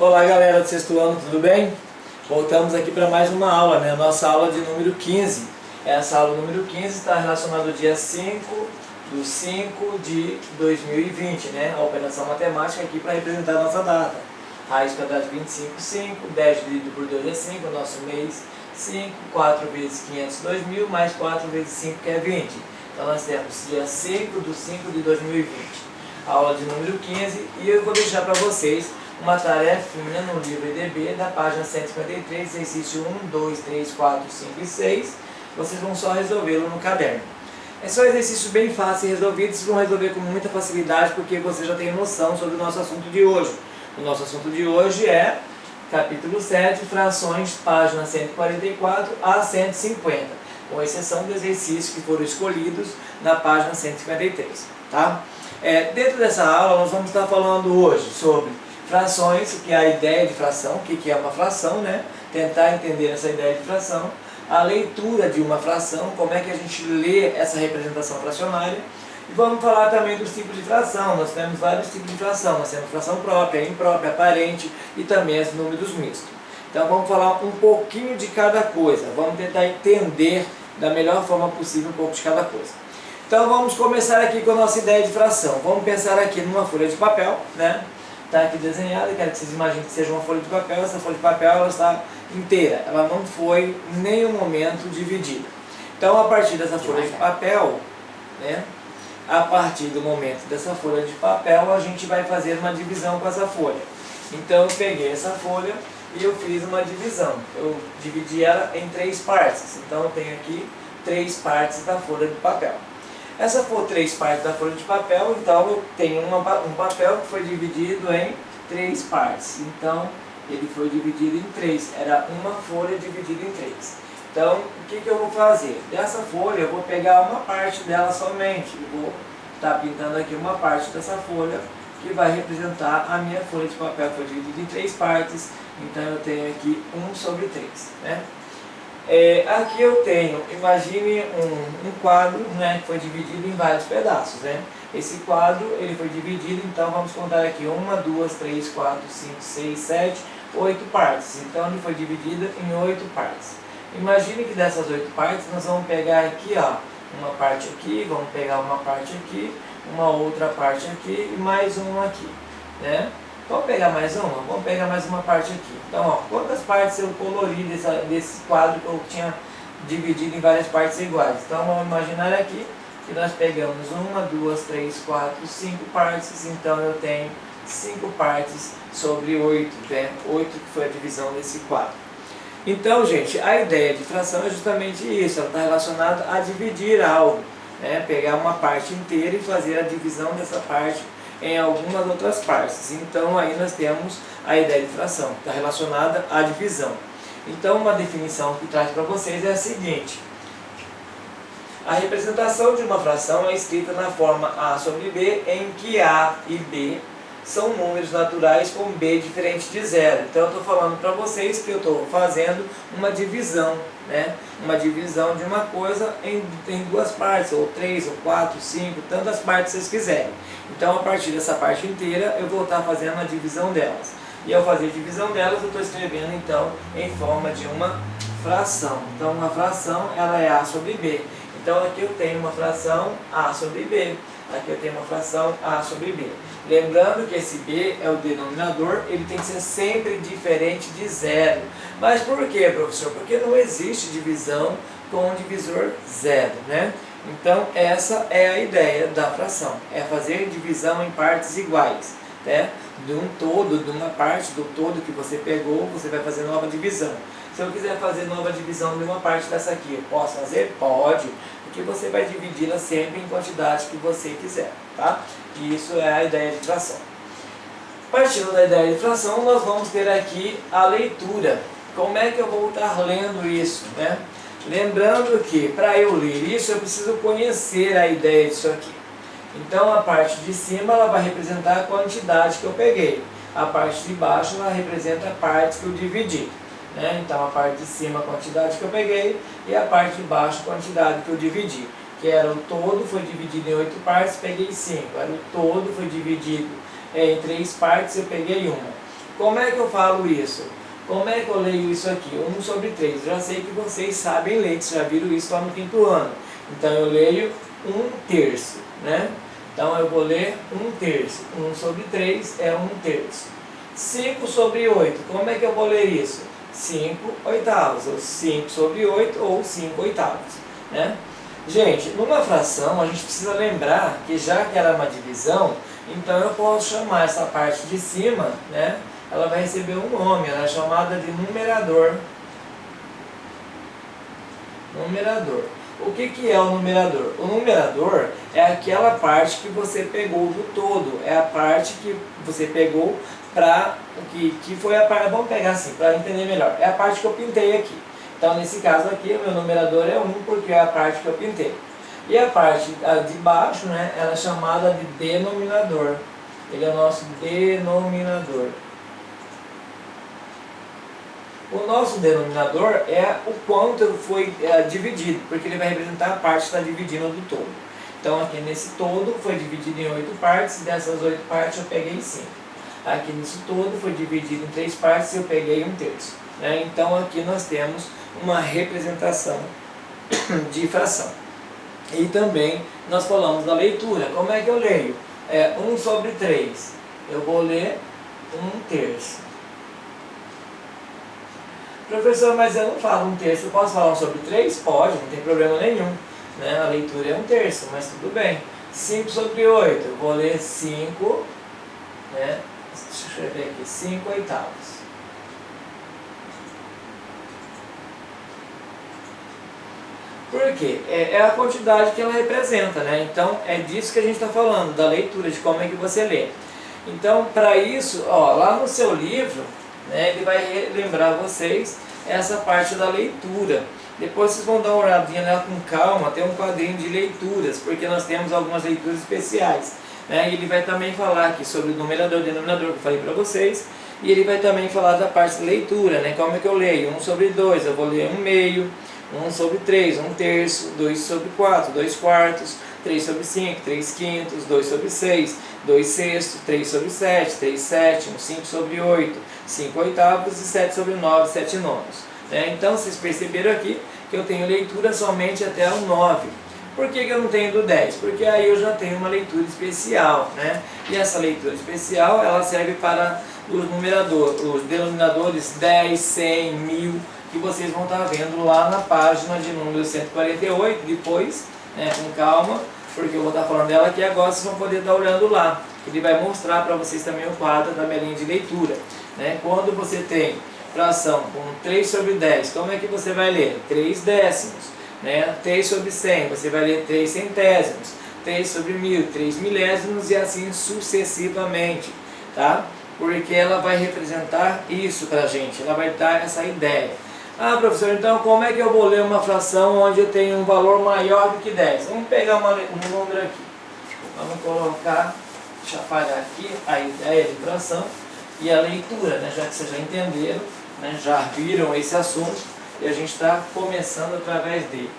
Olá galera do sexto ano, tudo bem? Voltamos aqui para mais uma aula, né? Nossa aula de número 15. Essa aula número 15 está relacionada ao dia 5/5 de 2020, né? A operação matemática aqui para representar a nossa data. Raiz quadrada de 25, 5, 10 dividido por 2 é 5, nosso mês 5, 4 vezes 500, 2.000, mais 4 vezes 5 que é 20. Então nós temos dia 5/5 de 2020. Aula de número 15 e eu vou deixar para vocês uma tarefinha no livro EDB da página 153, exercício 1, 2, 3, 4, 5 e 6. Vocês vão só resolvê-lo no caderno. É só exercício bem fácil e resolvido, vocês vão resolver com muita facilidade porque você já tem noção sobre o nosso assunto de hoje. O nosso assunto de hoje é capítulo 7, frações, página 144 a 150, com exceção dos exercícios que foram escolhidos na página 153, tá? Dentro dessa aula nós vamos estar falando hoje sobre frações, que é a ideia de fração, o que é uma fração, né? Tentar entender essa ideia de fração, a leitura de uma fração, como é que a gente lê essa representação fracionária, e vamos falar também dos tipos de fração. Nós temos vários tipos de fração, nós temos fração própria, imprópria, aparente e também os números mistos. Então vamos falar um pouquinho de cada coisa, vamos tentar entender da melhor forma possível um pouco de cada coisa. Então vamos começar aqui com a nossa ideia de fração. Vamos pensar aqui numa folha de papel, né? Está aqui desenhada, quero que vocês imaginem que seja uma folha de papel. Essa folha de papel ela está inteira, ela não foi em nenhum momento dividida. Então a partir dessa folha de papel, né? A partir do momento dessa folha de papel, a gente vai fazer uma divisão com essa folha. Então eu peguei essa folha e eu fiz uma divisão. Eu dividi ela em 3 partes. Então eu tenho aqui 3 partes da folha de papel. Essa for 3 partes da folha de papel, então eu tenho um papel que foi dividido em 3 partes. Então ele foi dividido em 3, era uma folha dividida em 3. Então o que eu vou fazer? Dessa folha eu vou pegar uma parte dela somente. Eu vou estar pintando aqui uma parte dessa folha que vai representar a minha folha de papel, que foi dividida em 3 partes. Então eu tenho aqui 1/3, né? Aqui eu tenho, imagine um quadro, né, que foi dividido em vários pedaços, né? Esse quadro ele foi dividido, então vamos contar aqui 1, 2, 3, 4, 5, 6, 7, 8 partes. Então ele foi dividido em 8 partes. Imagine que dessas 8 partes nós vamos pegar aqui, ó, uma parte aqui, vamos pegar uma parte aqui, uma outra parte aqui e mais uma aqui, né? Vamos pegar mais uma? Vamos pegar mais uma parte aqui. Então, ó, quantas partes eu colori desse quadro que eu tinha dividido em várias partes iguais? Então, vamos imaginar aqui que nós pegamos 1, 2, 3, 4, 5 partes. Então, eu tenho 5 partes sobre 8, né? 8 que foi a divisão desse quadro. Então, gente, a ideia de fração é justamente isso. Ela está relacionada a dividir algo, né? Pegar uma parte inteira e fazer a divisão dessa parte em algumas outras partes. Então aí nós temos a ideia de fração, está relacionada à divisão. Então uma definição que traz para vocês é a seguinte: a representação de uma fração é escrita na forma A sobre B, em que A e B são números naturais com B diferente de zero. Então eu estou falando para vocês que eu estou fazendo uma divisão, né? Uma divisão de uma coisa em 2 partes, ou 3, ou 4, 5, tantas partes vocês quiserem. Então a partir dessa parte inteira eu vou estar fazendo a divisão delas. E ao fazer a divisão delas eu estou escrevendo então em forma de uma fração. Então uma fração ela é A sobre B. Então aqui eu tenho uma fração A sobre B. Aqui eu tenho uma fração A sobre B. Lembrando que esse B é o denominador, ele tem que ser sempre diferente de zero. Mas por quê, professor? Porque não existe divisão com um divisor zero, né? Então essa é a ideia da fração, é fazer divisão em partes iguais, né? De um todo, de uma parte do todo que você pegou, você vai fazer nova divisão. Se eu quiser fazer nova divisão de uma parte dessa aqui, eu posso fazer? Pode, porque você vai dividi-la sempre em quantidade que você quiser, tá? E isso é a ideia de fração. Partindo da ideia de fração, nós vamos ter aqui a leitura. Como é que eu vou estar lendo isso, né? Lembrando que para eu ler isso eu preciso conhecer a ideia disso aqui. Então a parte de cima ela vai representar a quantidade que eu peguei. A parte de baixo ela representa a parte que eu dividi, né? Então a parte de cima a quantidade que eu peguei e a parte de baixo a quantidade que eu dividi. Que era o todo, foi dividido em 8 partes, peguei 5. Era o todo, foi dividido em 3 partes, eu peguei uma. Como é que eu falo isso? Como é que eu leio isso aqui? 1 sobre 3. Eu já sei que vocês sabem ler, vocês já viram isso lá no 5º ano. Então eu leio 1/3, né? Então eu vou ler 1/3. 1 sobre 3 é 1/3. 5 sobre 8. Como é que eu vou ler isso? 5/8, ou 5 sobre 8, ou 5/8, né? Gente, numa fração a gente precisa lembrar que já que ela é uma divisão, então eu posso chamar essa parte de cima, né? Ela vai receber um nome, ela é chamada de numerador. Numerador. O que é o numerador? O numerador é aquela parte que você pegou do todo, é a parte que você pegou para que foi a parte, vamos pegar assim, para entender melhor, é a parte que eu pintei aqui. Então nesse caso aqui o meu numerador é 1 porque é a parte que eu pintei. E a parte de baixo, né, ela é chamada de denominador. Ele é o nosso denominador. O nosso denominador é o quanto foi dividido, porque ele vai representar a parte que está dividindo do todo. Então aqui nesse todo foi dividido em 8 partes, e dessas 8 partes eu peguei 5. Aqui nisso todo foi dividido em 3 partes e eu peguei 1/3. Né? Então aqui nós temos uma representação de fração. E também nós falamos da leitura. Como é que eu leio? 1 sobre 3. Eu vou ler 1/3. Professor, mas eu não falo 1/3, eu posso falar 1 sobre 3? Pode, não tem problema nenhum. Né? A leitura é 1/3, mas tudo bem. 5 sobre 8, eu vou ler 5, né? Deixa eu escrever aqui, 5/8. Por quê? É a quantidade que ela representa, né? Então é disso que a gente está falando, da leitura, de como é que você lê. Então, para isso, ó, lá no seu livro, né, ele vai lembrar vocês essa parte da leitura. Depois vocês vão dar uma olhadinha lá com calma, tem um quadrinho de leituras, porque nós temos algumas leituras especiais. Né? E ele vai também falar aqui sobre o numerador e denominador que eu falei para vocês. E ele vai também falar da parte de leitura, né? Como é que eu leio? 1 sobre 2, eu vou ler 1/2. 1 sobre 3, 1/3, 2 sobre 4, 2/4, 3 sobre 5, 3/5, 2 sobre 6, 2/6, 3 sobre 7, 3/7, 5 sobre 8, 5/8 e 7 sobre 9, 7/9. Né? Então vocês perceberam aqui que eu tenho leitura somente até o 9. Por que eu não tenho do 10? Porque aí eu já tenho uma leitura especial. Né? E essa leitura especial ela serve para os numeradores, os denominadores 10, 100, 1000, que vocês vão estar vendo lá na página de número 148, depois, né, com calma, porque eu vou estar falando dela aqui agora, vocês vão poder estar olhando lá. Ele vai mostrar para vocês também o quadro da minha linha de leitura. Né? Quando você tem fração com 3 sobre 10, como é que você vai ler? 3 décimos. Né? 3 sobre 100, você vai ler 3 centésimos. 3 sobre 1000, 3 milésimos e assim sucessivamente. Tá? Porque ela vai representar isso para a gente, ela vai dar essa ideia. Ah, professor, então como é que eu vou ler uma fração onde eu tenho um valor maior do que 10? Vamos pegar um número aqui. Vamos colocar, deixa eu apagar aqui a ideia de fração e a leitura, né? Já que vocês já entenderam, né? Já viram esse assunto e a gente está começando através dele.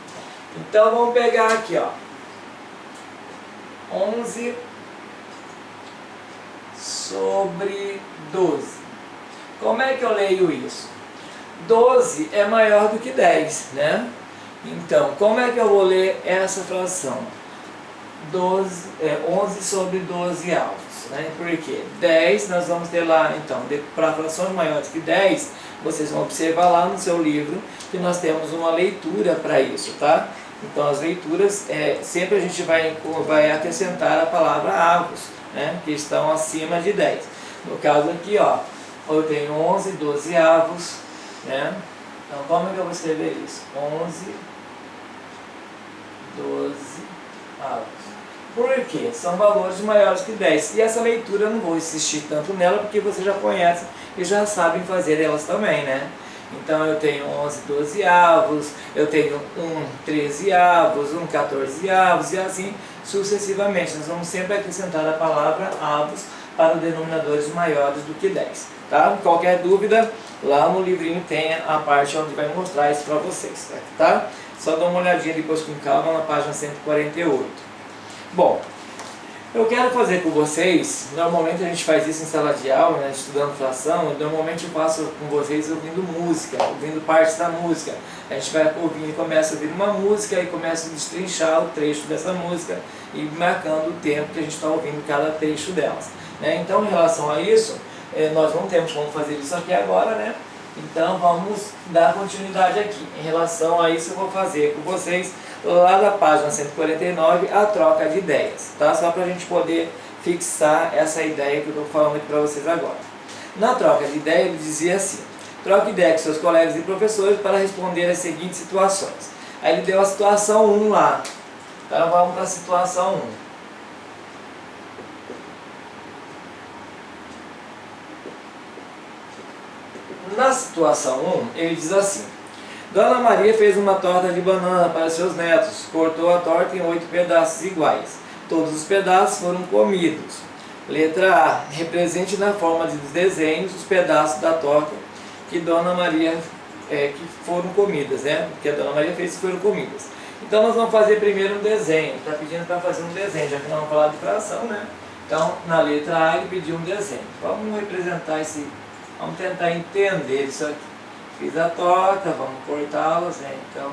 Então vamos pegar aqui, ó, 11 sobre 12. Como é que eu leio isso? 12 é maior do que 10, né? Então, como é que eu vou ler essa fração? 11 sobre 12 avos, né? Por quê? 10 nós vamos ter lá, então, para frações maiores que 10, vocês vão observar lá no seu livro que nós temos uma leitura para isso, tá? Então, as leituras, sempre a gente vai acrescentar a palavra avos, né? Que estão acima de 10. No caso aqui, ó, eu tenho 11 12 avos, né? Então, como é que eu vou escrever isso? 11 12 avos. Por quê? São valores maiores que 10. E essa leitura eu não vou insistir tanto nela, porque vocês já conhecem e já sabem fazer elas também, né? Então eu tenho 11 12 avos, eu tenho 1 13 avos, 1 14 avos e assim sucessivamente. Nós vamos sempre acrescentar a palavra avos para denominadores maiores do que 10. Tá? Qualquer dúvida, lá no livrinho tem a parte onde vai mostrar isso para vocês. Tá? Só dá uma olhadinha depois com calma na página 148. Bom, Eu quero fazer com vocês, normalmente a gente faz isso em sala de aula, né, estudando fração, normalmente eu faço com vocês ouvindo música, ouvindo partes da música. A gente vai ouvindo, começa a ouvir uma música e começa a destrinchar o trecho dessa música e marcando o tempo que a gente está ouvindo cada trecho delas. Né? Então, em relação a isso, nós não temos como fazer isso aqui agora, né? Então vamos dar continuidade aqui. Em relação a isso eu vou fazer com vocês lá da página 149 a troca de ideias, tá? Só para a gente poder fixar essa ideia que eu estou falando aqui para vocês agora. Na troca de ideia ele dizia assim: troque ideia com seus colegas e professores para responder às seguintes situações. Aí ele deu a situação 1 lá. Então vamos para a situação 1. Na situação 1, ele diz assim: Dona Maria fez uma torta de banana para seus netos, cortou a torta em 8 pedaços iguais. Todos os pedaços foram comidos. Letra A. Represente na forma de desenhos os pedaços da torta que Dona Maria que foram comidas, né? Que a Dona Maria fez e foram comidas. Então nós vamos fazer primeiro um desenho. Está pedindo para fazer um desenho, já que nós vamos falar de fração, né? Então na letra A ele pediu um desenho. Vamos representar esse. Vamos tentar entender isso aqui. Fiz a torta, vamos cortá-las, né? Então,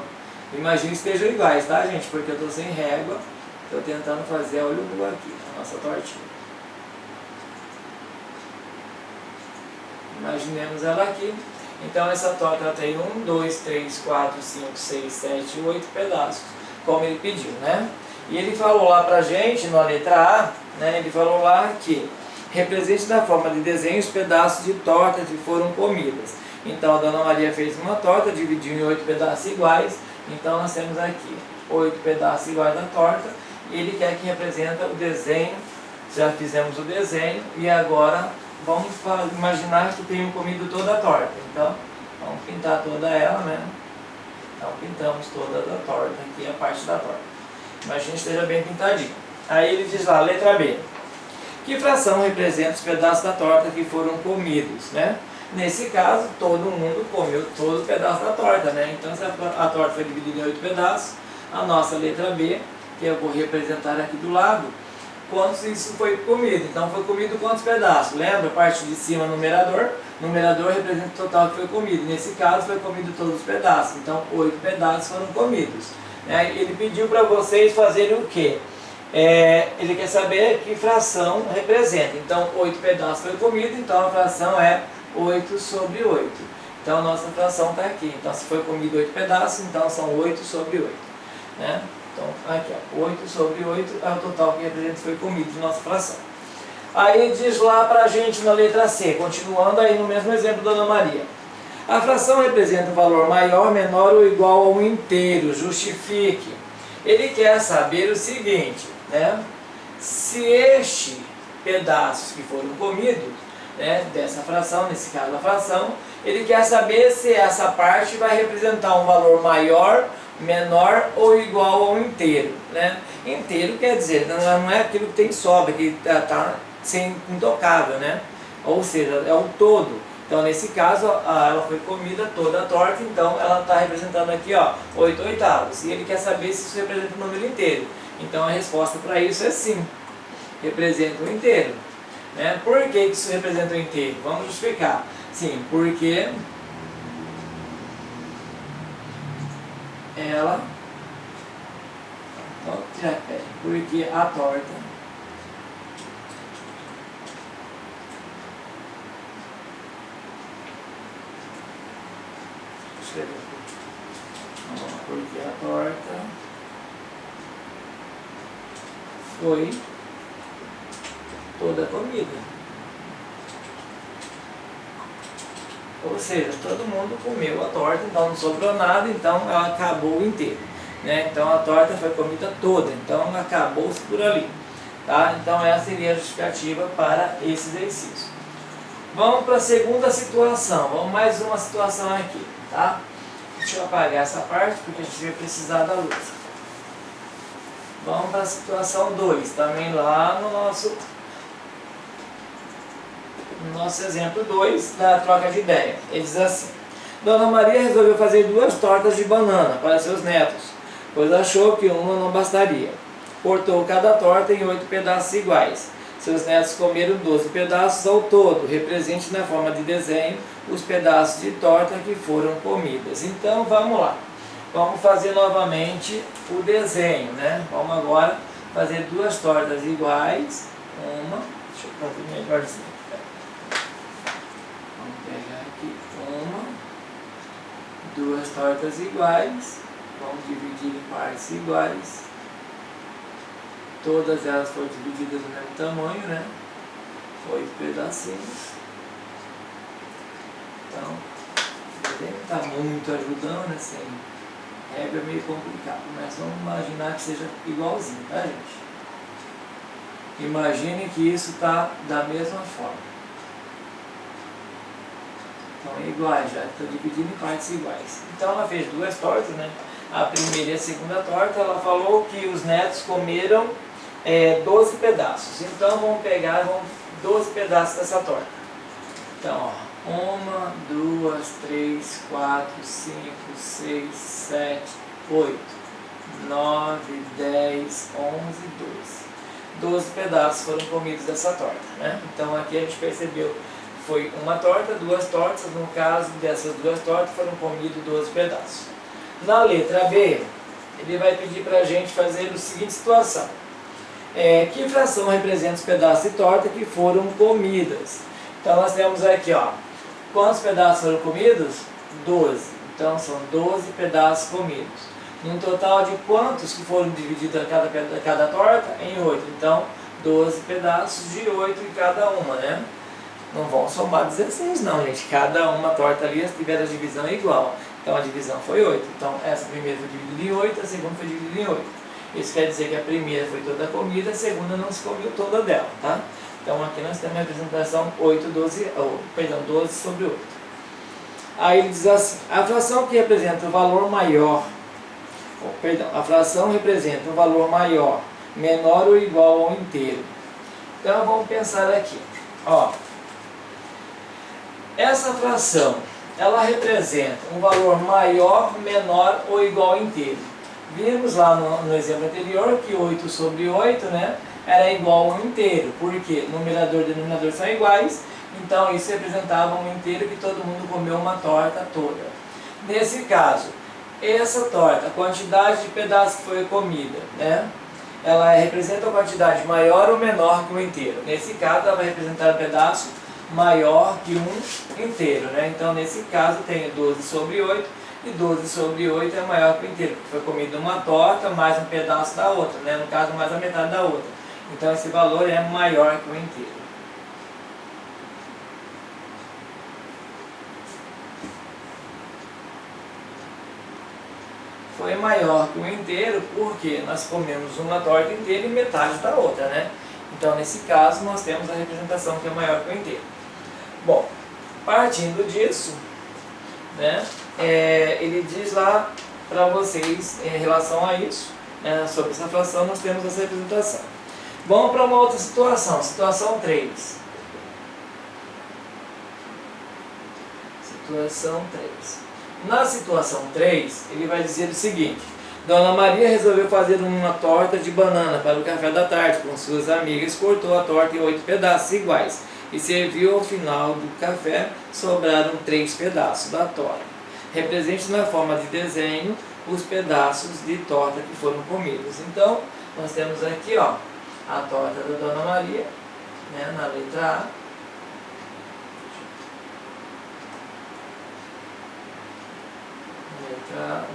imagine que estejam iguais, tá, gente? Porque eu estou sem régua, estou tentando fazer a olho nu aqui, a nossa tortinha. Imaginemos ela aqui. Então, essa torta ela tem 1, 2, 3, 4, 5, 6, 7, 8 pedaços, como ele pediu, né? E ele falou lá pra gente, na letra A, né? Ele falou lá que represente na forma de desenho os pedaços de torta que foram comidas. Então a Dona Maria fez uma torta, dividiu em 8 pedaços iguais. Então nós temos aqui 8 pedaços iguais da torta. E ele quer que representa o desenho. Já fizemos o desenho e agora vamos imaginar que tenham comido toda a torta. Então vamos pintar toda ela, né? Então pintamos toda a torta, aqui a parte da torta. Imagine que esteja bem pintadinho. Aí ele diz lá, letra B. Que fração representa os pedaços da torta que foram comidos, né? Nesse caso, todo mundo comeu todo o pedaço da torta, né? Então, se a torta foi dividida em 8 pedaços, a nossa letra B, que eu vou representar aqui do lado, quantos isso foi comido. Então, foi comido quantos pedaços? Lembra? A parte de cima, numerador. Numerador representa o total que foi comido. Nesse caso, foi comido todos os pedaços. Então, 8 pedaços foram comidos. Ele pediu para vocês fazerem o quê? Ele quer saber que fração representa. Então 8 pedaços foi comido, então a fração é 8 sobre 8. Então a nossa fração está aqui. Então se foi comido 8 pedaços, então são 8 sobre 8. Né? Então aqui, ó, 8 sobre 8 é o total que representa que foi comido de nossa fração. Aí diz lá para a gente na letra C, continuando aí no mesmo exemplo da Dona Maria. A fração representa um valor maior, menor ou igual a um inteiro. Justifique. Ele quer saber o seguinte, né? Se este pedaços que foram comidos, né, dessa fração, nesse caso a fração, ele quer saber se essa parte vai representar um valor maior, menor ou igual ao inteiro, né? Inteiro quer dizer, não é aquilo que tem sobra, que está sem intocável, né? Ou seja, é o todo. Então nesse caso ela foi comida toda a torta, então ela está representando aqui, ó, 8 oitavos. E ele quer saber se isso representa o número inteiro. Então a resposta para isso é sim, representa o inteiro. Né? Por que isso representa o inteiro? Vamos justificar. Sim, porque ela, porque a torta porque a torta foi toda comida. Ou seja, todo mundo comeu a torta, então não sobrou nada, então ela acabou inteira. Né? Então a torta foi comida toda, então acabou-se por ali. Tá? Então essa seria a justificativa para esse exercício. Vamos para a segunda situação, vamos mais uma situação aqui. Tá? Deixa eu apagar essa parte porque a gente vai precisar da luz. Vamos para a situação 2, também lá no nosso exemplo 2 da troca de ideia. Ele diz assim: Dona Maria resolveu fazer 2 tortas de banana para seus netos, pois achou que uma não bastaria. cortou cada torta em 8 pedaços iguais. Seus netos comeram 12 pedaços ao todo. Represente na forma de desenho os pedaços de torta que foram comidas. Então vamos lá. Vamos fazer novamente o desenho, né? Vamos agora fazer duas tortas iguais. Uma, deixa eu fazer melhorzinho. Vamos pegar aqui duas tortas iguais. Vamos dividir em partes iguais. Todas elas foram divididas do mesmo tamanho, né? 8 pedacinhos. Então, o desenho está muito ajudando, assim. Regra é meio complicado, mas vamos imaginar que seja igualzinho, tá, gente? Imagine que isso está da mesma forma. Então é iguais, já estou dividindo em partes iguais. Então ela fez duas tortas, né? A primeira e a segunda torta, ela falou que os netos comeram 12 pedaços. Então vamos pegar 12 pedaços dessa torta. Então, ó, 1, 2, 3, 4, 5, 6, 7, 8, 9, 10, 11, 12. 12 pedaços foram comidos dessa torta, né? Então aqui a gente percebeu que foi uma torta, duas tortas. No caso dessas duas tortas foram comidos 12 pedaços. Na letra B, ele vai pedir para a gente fazer a seguinte situação. Que fração representa os pedaços de torta que foram comidas? Então nós temos aqui, ó, quantos pedaços foram comidos? 12. Então são 12 pedaços comidos. Num total de quantos que foram divididos cada torta? Em 8. Então 12 pedaços de 8 em cada uma, né? Não vão somar 16 não, gente. Cada uma torta ali, se tiver a divisão é igual. Então a divisão foi 8. Então essa primeira foi dividida em 8, a segunda foi dividida em 8. Isso quer dizer que a primeira foi toda comida, a segunda não se comeu toda dela, tá? Então aqui nós temos a representação 12 sobre 8. Aí ele diz assim, a fração que representa o valor maior, a fração representa um valor maior, menor ou igual ao inteiro. Então vamos pensar aqui, ó. Essa fração, ela representa um valor maior, menor ou igual ao inteiro. Vimos lá no exemplo anterior que 8 sobre 8, né, era igual ao inteiro, porque numerador e denominador são iguais, então isso representava um inteiro que todo mundo comeu uma torta toda. Nesse caso, essa torta, a quantidade de pedaços que foi comida, né, ela representa uma quantidade maior ou menor que o inteiro. Nesse caso, ela vai representar um pedaço maior que um inteiro, né? Então, nesse caso, tem 12 sobre 8, e 12 sobre 8 é maior que o inteiro, porque foi comida uma torta mais um pedaço da outra, né? No caso, mais a metade da outra. Então, esse valor é maior que o inteiro. Foi maior que o inteiro porque nós comemos uma torta inteira e metade da outra, né? Então, nesse caso, nós temos a representação que é maior que o inteiro. Bom, partindo disso, né, ele diz lá para vocês, em relação a isso, né, sobre essa fração, nós temos essa representação. Vamos para uma outra situação, situação 3. Situação 3. Na situação 3, ele vai dizer o seguinte: Dona Maria resolveu fazer uma torta de banana para o café da tarde com suas amigas, cortou a torta em 8 pedaços iguais e serviu ao final do café, sobraram 3 pedaços da torta. Represente na forma de desenho os pedaços de torta que foram comidos. Então, nós temos aqui, ó, a torta da Dona Maria, né, na letra A.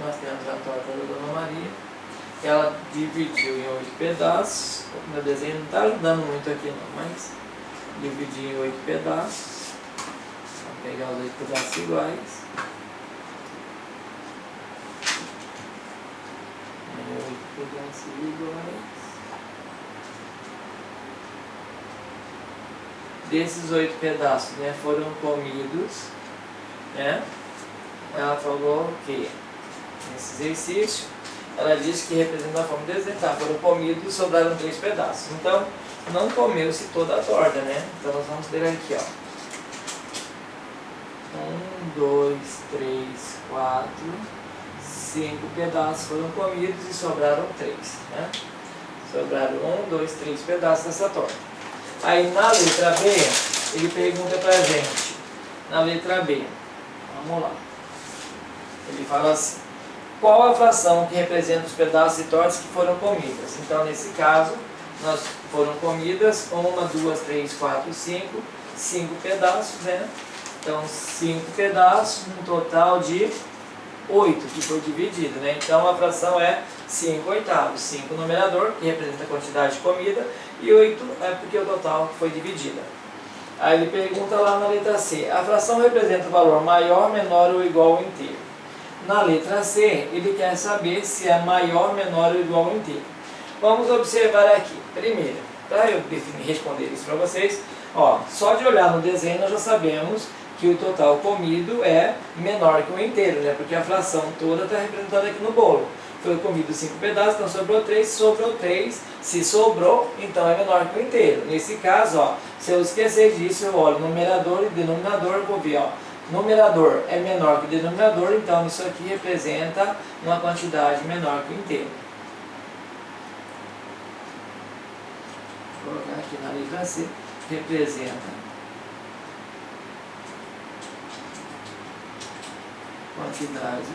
Nós temos a torta da Dona Maria, que ela dividiu em 8 pedaços. O meu desenho não está ajudando muito aqui não, mas dividiu em 8 pedaços. Vou pegar os 8 pedaços iguais. Em 8 pedaços iguais. Desses 8 pedaços, né, foram comidos, né? Ela falou que nesse exercício, ela disse que representa a forma de desenhar, foram comidos e sobraram 3 pedaços. Então, não comeu-se toda a torta, né? Então, nós vamos ler aqui, ó. 1, 2, 3, 4, 5 pedaços foram comidos e sobraram 3, né? Sobraram 1, 2, 3 pedaços dessa torta. Aí na letra B, ele pergunta pra gente, na letra B, vamos lá. Ele fala assim, qual a fração que representa os pedaços de tortas que foram comidas? Então nesse caso, nós foram comidas 1, 2, 3, 4, 5 pedaços, né? Então 5 pedaços, um total de 8 que foi dividido, né? Então a fração é 5 oitavos, 5 numerador, que representa a quantidade de comida, e 8 é porque o total foi dividida. Aí ele pergunta lá na letra C, a fração representa o valor maior, menor ou igual ao inteiro. Na letra C, ele quer saber se é maior, menor ou igual ao inteiro. Vamos observar aqui. Primeiro, para eu responder isso para vocês, ó, só de olhar no desenho nós já sabemos que o total comido é menor que o inteiro, né? Porque a fração toda está representada aqui no bolo. Foi comido 5 pedaços, então sobrou 3, se sobrou, então é menor que o inteiro. Nesse caso, ó, se eu esquecer disso, eu olho numerador e denominador, vou ver, ó, numerador é menor que o denominador, então isso aqui representa uma quantidade menor que o inteiro. Vou colocar aqui na letra C, representa quantidade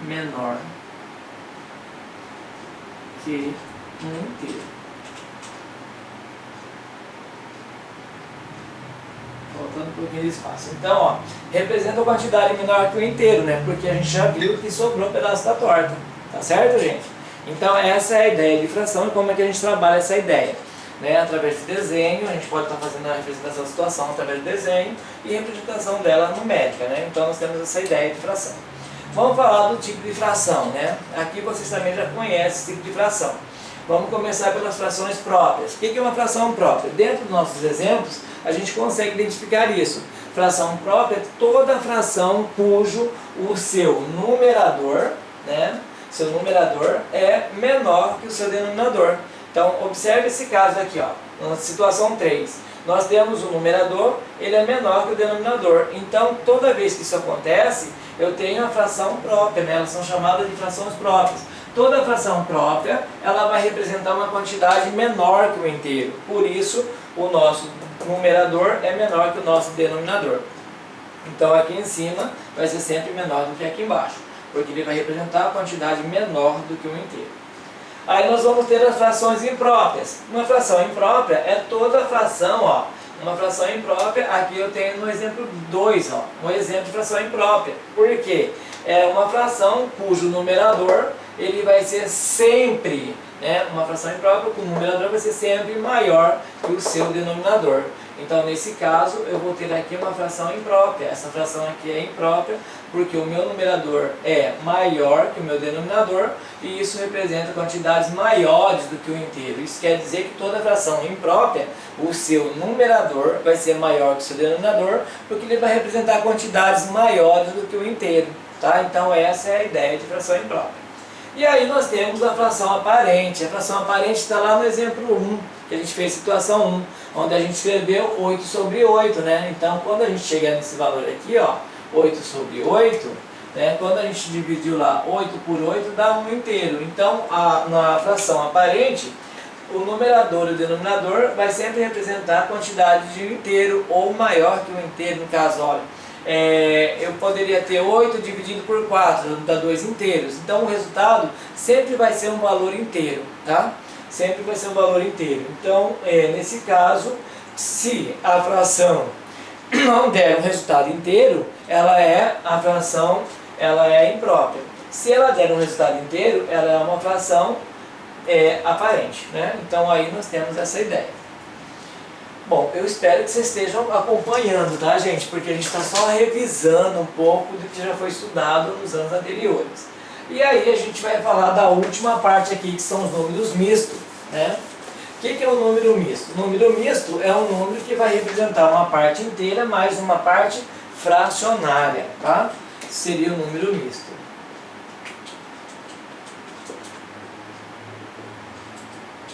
menor que um inteiro. Faltando um pouquinho de espaço. Então, ó, representa a quantidade menor que o inteiro, né? Porque a gente já viu que sobrou um pedaço da torta. Tá certo, gente? Então, essa é a ideia de fração e como é que a gente trabalha essa ideia. Né? Através de desenho, a gente pode estar fazendo a representação da situação através do desenho e representação dela numérica, né? Então, nós temos essa ideia de fração. Vamos falar do tipo de fração, né? Aqui vocês também já conhecem esse tipo de fração. Vamos começar pelas frações próprias. O que é uma fração própria? Dentro dos nossos exemplos, a gente consegue identificar isso. Fração própria é toda fração cujo o seu numerador, né? Seu numerador é menor que o seu denominador. Então, observe esse caso aqui, ó, na situação 3. Nós temos o numerador, ele é menor que o denominador. Então, toda vez que isso acontece, eu tenho a fração própria, né? Elas são chamadas de frações próprias. Toda fração própria, ela vai representar uma quantidade menor que o inteiro. Por isso, o nosso numerador é menor que o nosso denominador. Então, aqui em cima vai ser sempre menor do que aqui embaixo, porque ele vai representar a quantidade menor do que o inteiro. Aí nós vamos ter as frações impróprias. Uma fração imprópria é toda fração, ó. Uma fração imprópria, aqui eu tenho no exemplo 2, ó, um exemplo de fração imprópria. Por quê? É uma fração cujo numerador ele vai ser sempre, né, uma fração imprópria, o numerador vai ser sempre maior que o seu denominador. Então, nesse caso, eu vou ter aqui uma fração imprópria. Essa fração aqui é imprópria porque o meu numerador é maior que o meu denominador e isso representa quantidades maiores do que o inteiro. Isso quer dizer que toda fração imprópria, o seu numerador vai ser maior que o seu denominador porque ele vai representar quantidades maiores do que o inteiro. Tá? Então, essa é a ideia de fração imprópria. E aí nós temos a fração aparente. A fração aparente está lá no exemplo 1, que a gente fez situação 1, onde a gente escreveu 8 sobre 8, né? Então, quando a gente chegar nesse valor aqui, ó, 8 sobre 8, né? Quando a gente dividiu lá 8 por 8, dá 1 inteiro. Então, na fração aparente, o numerador e o denominador vai sempre representar a quantidade de um inteiro, ou maior que o inteiro, no caso, olha. Eu poderia ter 8 dividido por 4, dá 2 inteiros. Então o resultado sempre vai ser um valor inteiro, tá? Sempre vai ser um valor inteiro. Então, nesse caso, se a fração não der um resultado inteiro, a fração é imprópria. Se ela der um resultado inteiro, ela é uma fração aparente, né? Então aí nós temos essa ideia. Bom, eu espero que vocês estejam acompanhando, tá, gente? Porque a gente está só revisando um pouco do que já foi estudado nos anos anteriores. E aí a gente vai falar da última parte aqui, que são os números mistos, né? O que é o número misto? O número misto é um número que vai representar uma parte inteira mais uma parte fracionária, tá? Seria o número misto.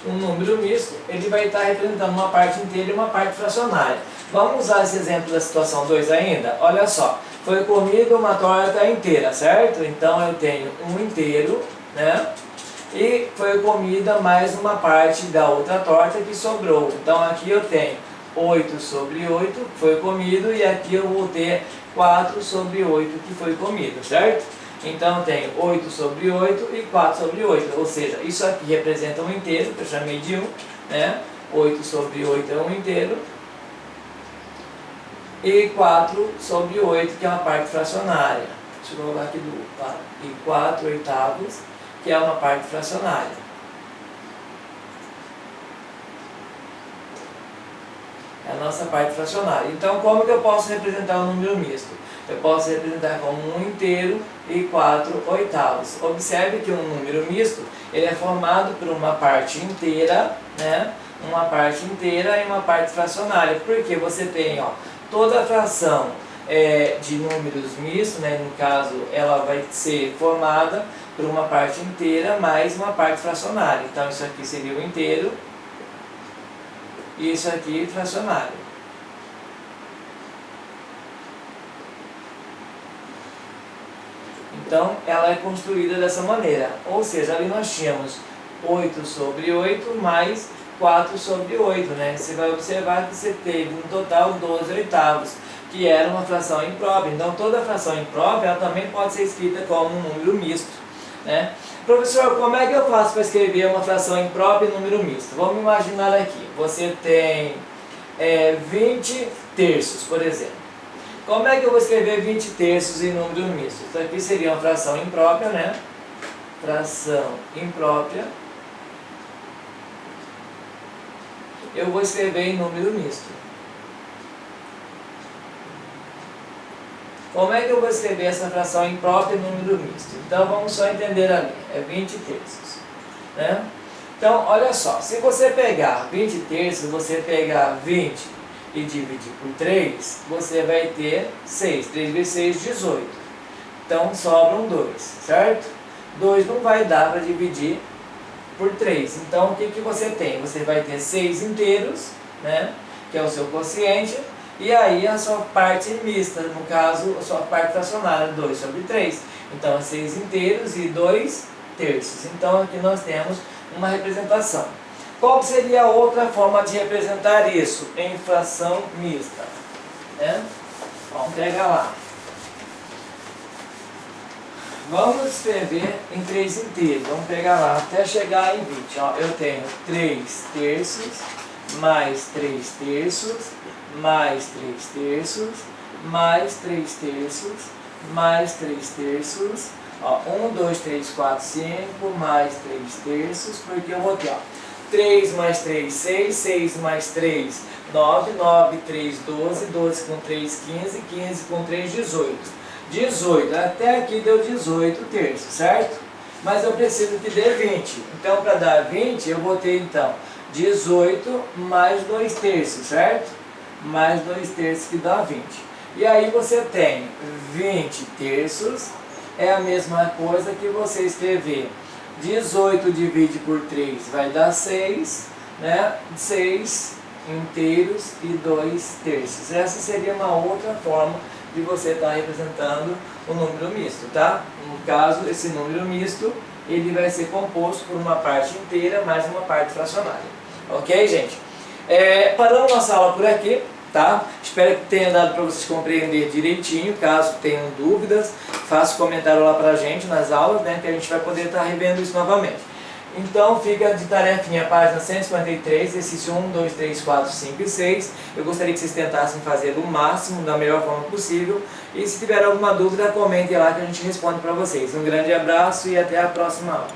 Um número misto, ele vai estar representando uma parte inteira e uma parte fracionária. Vamos usar esse exemplo da situação 2 ainda? Olha só, Foi comida uma torta inteira, certo? Então eu tenho um inteiro, né? E foi comida mais uma parte da outra torta que sobrou. Então aqui eu tenho 8 sobre 8 que foi comido e aqui eu vou ter 4 sobre 8 que foi comido, certo? Então eu tenho 8 sobre 8 e 4 sobre 8, ou seja, isso aqui representa um inteiro, que eu chamei de 1, né? 8 sobre 8 é um inteiro, e 4 sobre 8, que é uma parte fracionária. Deixa eu colocar aqui tá? E 4 oitavos, que é uma parte fracionária. É a nossa parte fracionária. Então, como que eu posso representar um número misto? Eu posso representar como um inteiro e 4 oitavos. Observe que um número misto, ele é formado por uma parte inteira, né? Uma parte inteira e uma parte fracionária. Porque você tem, ó, toda a fração de números mistos, né? No caso, ela vai ser formada por uma parte inteira mais uma parte fracionária. Então, isso aqui seria o inteiro e isso aqui fracionário. Então, ela é construída dessa maneira. Ou seja, ali nós tínhamos 8 sobre 8 mais 4 sobre 8, né? Você vai observar que você teve no total 12 oitavos, que era uma fração imprópria. Então, toda fração imprópria ela também pode ser escrita como um número misto, né? Professor, como é que eu faço para escrever uma fração imprópria e número misto? Vamos imaginar aqui. Você tem 20 terços, por exemplo. Como é que eu vou escrever 20 terços em número misto? Isso aqui seria uma fração imprópria, né? Fração imprópria. Eu vou escrever em número misto. Como é que eu vou escrever essa fração imprópria em número misto? Então vamos só entender ali. É 20 terços, né? Então, olha só. Se você pegar 20 terços, você pegar 20 e dividir por 3, você vai ter 6. 3 vezes 6, 18. Então, sobram 2, certo? 2 não vai dar para dividir por 3. Então, o que, que você tem? Você vai ter 6 inteiros, né? Que é o seu quociente. E aí, a sua parte mista, no caso, a sua parte fracionária, 2 sobre 3. Então, 6 inteiros e 2 terços. Então, aqui nós temos uma representação. Qual seria a outra forma de representar isso em fração mista? Né? Vamos pegar lá. Vamos escrever em 3 inteiros. Vamos pegar lá até chegar em 20. Ó, eu tenho 3 terços, mais 3 terços, mais 3 terços, mais 3 terços, mais 3 terços. Ó, 1, 2, 3, 4, 5, mais 3 terços, porque eu vou ter, ó, 3 mais 3, 6, 6 mais 3, 9, 9, 3, 12, 12 com 3, 15, 15 com 3, 18. 18, até aqui deu 18 terços, certo? Mas eu preciso que dê 20. Então, para dar 20, eu vou ter, então, 18 mais 2 terços, certo? Mais 2 terços que dá 20. E aí você tem 20 terços, é a mesma coisa que você escrever 18 divide por 3 vai dar 6, né? 6 inteiros e 2 terços. Essa seria uma outra forma de você estar representando o número misto, tá? No caso, esse número misto, ele vai ser composto por uma parte inteira mais uma parte fracionária. Ok, gente? Paramos nossa aula por aqui, tá? Espero que tenha dado para vocês compreender direitinho. Caso tenham dúvidas, faça comentário lá pra gente nas aulas, né? Que a gente vai poder estar revendo isso novamente. Então fica de tarefinha a página 153, exercício 1, 2, 3, 4, 5 e 6. Eu gostaria que vocês tentassem fazer o máximo, da melhor forma possível. E se tiver alguma dúvida, comentem lá que a gente responde para vocês. Um grande abraço e até a próxima aula.